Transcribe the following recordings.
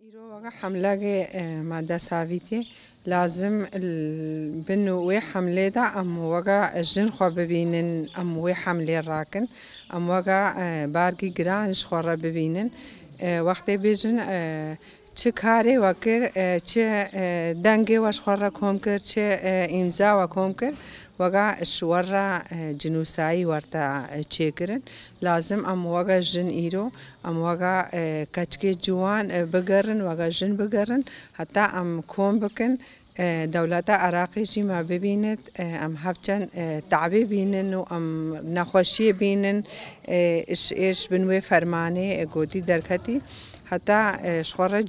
إيرو وقع حملة مادة سافيتي لازم بنو وي حملة دا أم وقع الجن خو ببينن أم وي حملة راكن أم وقع بارقي جرانش خورا ببينن وقتی بیجن چه کاری وکر چه دنگی وش خورا کم کرد چه امضا و کم کرد وقع شورا جنوسایی ورتا چه کرن لازم ام وقع جن ایرو ام وقع کچکی جوان بگرن وقع جن بگرن حتی ام کم بکن دولت عراقی جی ما ببیند ام هفچن تعبی بینن و ام نخوشی بینن ايش بنوي فرمانه گودی درکتی حتی شخور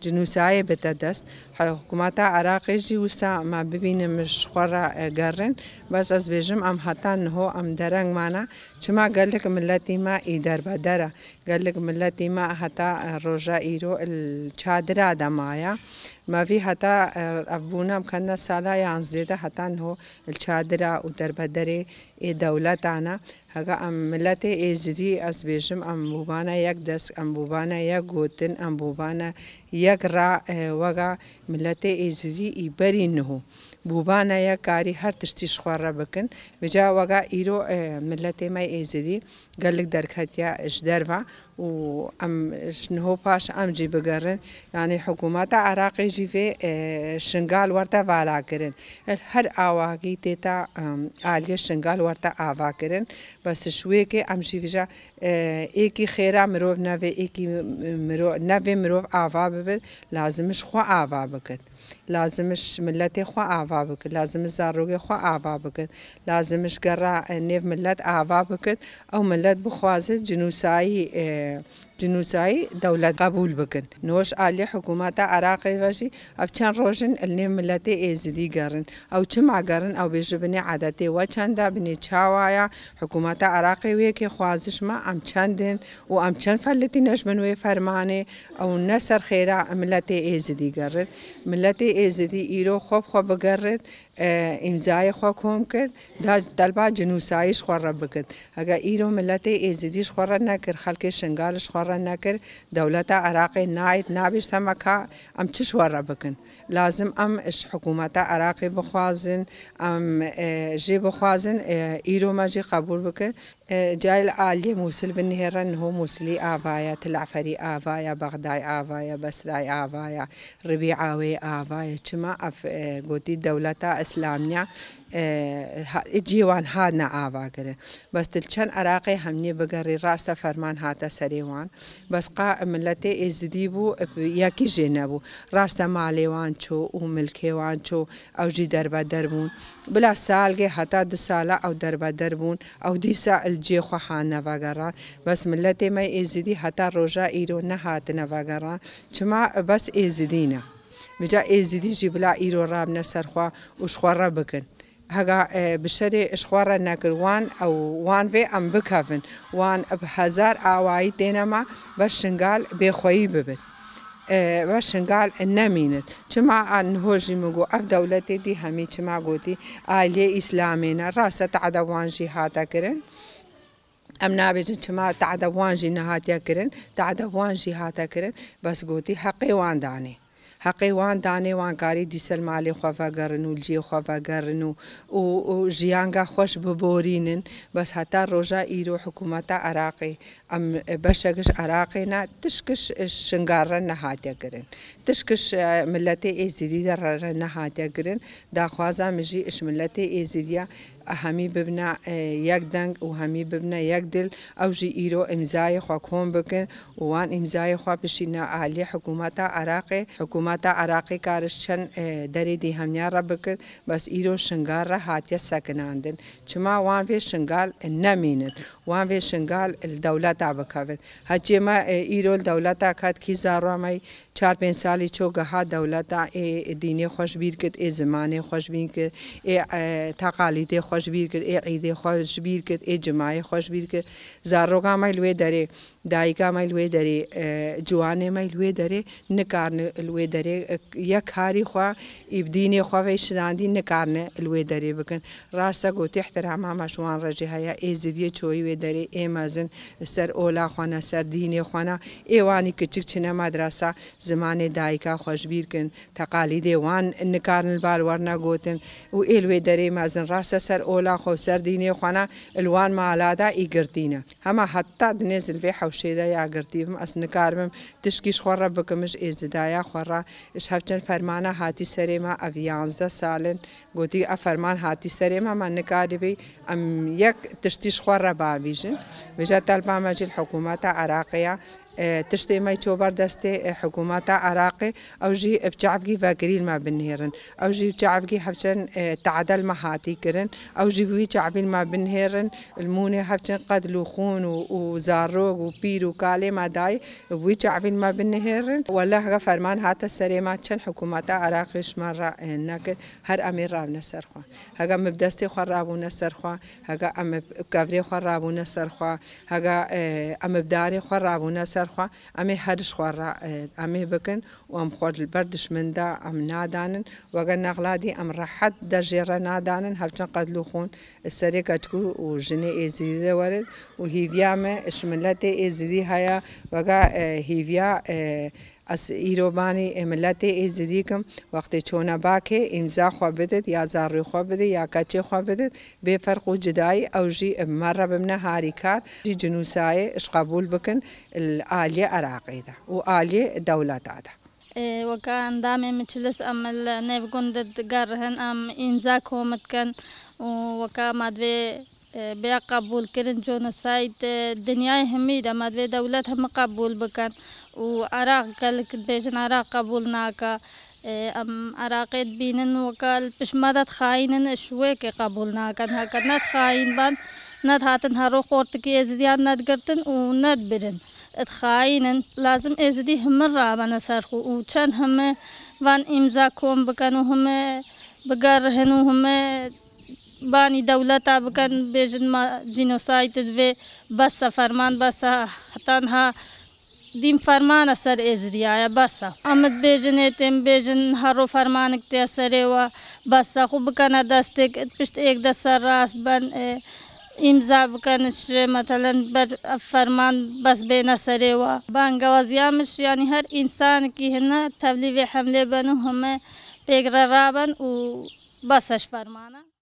جنوسای بتدست حکومت عراقی جی وسا ما ببینم مش خورا گرن بس از بیجم ام حتی نه ام درنگ مانا چما قالك ملتي ما ایدر بدره قالك ملتي ما حتی روجا ایرو الچادر دمایا ما في حتى أبونا مكنا سالا يعنزيدا حتى إنه الشادرة ودربدري دولتنا هجا أم ملتي إزدي أسبيجم أم بوبانا يقدس أم بوبانا يقوتن أم بوبانا يقرأ وجا ملتي إزدي يبري إنه بوبانا يا كاري هر تشتيش خورا بكن بجا وقع إيرو ملتي ما إزدي قالك دركتيا إش درفا و أم شنو باش أم جي بقرن يعني حكومات عراقي جي في شنغال ورتا فالا كرن هر آواقي تيتا آلية شنغال ورتا آوا كرن بس شوي كي أم جي فيجا إيكي خيرا مروف نافي إيكي نافي مروف آوا ببل لازمش خوا آوا بكت لازمش ملتي خوا آوا بكت لازم زاروغي خوا آوا بكت لازمش قرا نيف ملت آوا بكت أو ملت بخوازت جنوسایی دولت قبول بکن نوش علی حکومت عراقی وشی او چند روشن النیم ملت ایزدی گرن او چما گرن او بیش بنی عادتی و چند بنی چاوایا حکومت عراقی وی که خوازش ما ام چندن و ام چند فلتی نشمنوی فرمانه او نصر خیره ملت ایزدی گرد ملت ایزدی ایرو خوب بگرد امضای خو کوم کرد دلبا جنوسایش خور بکد اگر ایرو ملت ایزدیش خور نکر خلک شنگالش خور نکر دولت عراقی ناید نابش تمکا ام چش ور بکن لازم ام اش حکومت عراقی بخوازن ام جی بخوازن ایرو ما جی قبول بکن جاي العالية موصل بالنهران هو موصلي آوايا تلعفري آوايا بغداي آوايا بسراي آوايا ربيعاوي آوايا كما أف قوتي دولة إسلامية جيوان هادنا آوا كره بس تلشان عراقي همني بقري رأس فرمان هاتا سريوان بس قا ملتي إزديبو ياكي جنبو رأس ماليوان شو وملكيوان شو أو جي دربا دربون بلا سالگه حتى 2 ساله او دربا دربون او ديسا الجي خو حانا وغران بس ملتي ما إزدي حتى روجا إيرو نهاتنا وغران چما بس إزدينا بجا إزدي جبلا إيرو راب نسرخوا وشخورا بكن هجا بشري إشخورا نكروان أو وان في أم بكافن وان بهزار آواي دينما بس شنغال بخوي ببت وشنغال نمينت كما نهوجي مگو اف دولتي دي همي كما قوتي آلية إسلامينا راسة تعدوان جهاتا كرن ام نابجن كما تعدوان جهاتا كرن تعدوان جهاتا كرن بس قوتي حقي وان داني حقي وان داني وان كاري ديسل مالي خوفا قرنو الجي خوفا قرنو و جيانغا خوش ببورينن بس حتى روجا ايرو حكومة عراقي ام بشكش عراقينا تشكش الشنغار نهاتيا قرن تشكش ملتي ايزيدي در نهاتيا قرن دا خوازا مجي اش ملتي ايزيديا همي ببنا يك دنگ و همي ببنا يك دل او جي ايرو امزاي خوا كون بكن وان امزاي خوا بشينا عالي حكومة عراقي حكومة عراقي كارشن دري دي همنيا ربك بس ايرو شنغار هاتيا سكناندن چما وان في شنغال نمينت وان في شنغال الدولة بكافت هجي ما ايرو الدولة كات كي زارو ماي 4-5 سالي چوگها دولة ديني خوش بير كت زماني خوش بين كت تقاليد خوش بیر کرد ای عیدی خوش بیر کرد ای جماعی خوش بیر کرد زاروگا مای لوی داره دایکا مای لوی داره جوانه مای لوی داره نکارن لوی داره یک هاری خوا ابدینی خوا ویشداندی نکارن لوی داره بکن راستا گوتی احترام هم شوان رجی هیا ای زدی چوی وی داره ای مازن سر اولا خوانا سر دینی خوانا ایوانی کچک چنه مدرسه زمان دایکا خوش بیر کن تقالید وان نکارن البالور نگوتن و ایلوی داره مازن راستا سر اولا خو سر دینی خوانا الوان مالادا ایگردینه هما حتی دنزل في حوشيدا يا قرتيبم أسنكارمم تشكيش خورا بكمش إزدايا خورا إش هفجن فرمانا هاتي سريما أفيانزدا سالن قوتي أفرمان هاتي سريما ما نكاري بي أم يك تشتيش خورا بابيجن بجا طالبا ماجي الحكومة عراقية تشتي ما يتوبر دستي حكومات عراقي أو جي بشعبكي فاكرين ما بنهيرن أو جي بشعبكي حفشن تعدل ما هاتي كرن أو جي بوي شعبين ما بنهيرن الموني حفشن قتلوا خون وزاروق وبير وكالي ما داي بوي شعبين ما بنهيرن ولا هغا فرمان هاتا السريمات شن حكومات عراقيش مرة هناك هر أمير رابنا سرخوا هغا مبدستي خرابونا سرخوا هغا أم بكافري خرابونا سرخوا هغا أم بداري خرابونا سرخوا أمي هرش خورا أمي بكن وأم خور البردش من دا أم نادانن وقال نغلادي أم رحت درجيرة نادانن هفجن قدلوخون السريكة تكو وجني إزيدي ورد وهيفيا شملتي إزيدي هيا وقال هيفيا از ایروبانی ملت ازدیکم وقتی چونه باکه امضا خو بدید یا زاری خو بدید یا کچه خو بدید به فرق و جدای او جی مره بمنه هاری کار جی جنوسای اش قبول بکن الآلیه عراقی ده و آلیه دولت ده وكان دامي مجلس أمل نفقند قرهن أم إمضا كومت كان وكا مادوي بیا قبول کردن جنوساید دنیای همید مادوی دولت هم قبول بکن و عراق کل بیشتر عراق قبول ناکا ام عراقیت بینن وکال پشمادت خاینن شوی که قبول ناکن هکر ند خاین بان ند هاتن هرو خورت کی ازدیان ند گرتن و ند برن ات خاینن لازم ازدی هم رابن سرخو و چند هم وان امضا کوم بکن و هم بگرهن و هم بانی دولت بکن بیشتر ما جنوساید دوی بس فرمان بس تنها دیم فرمان اثر ازدیایا بس آمد بیشتر بیشتر هرو فرمان کتی اثر و بس خوب کنه دسته پشت یک دست راست بن امضا بکنش مثلا بر فرمان بس بین اثر و بانگوازیامش یعنی هر انسان کی هنه تبلیغ حمله بنو همه پیگر رابن و بسش فرمانه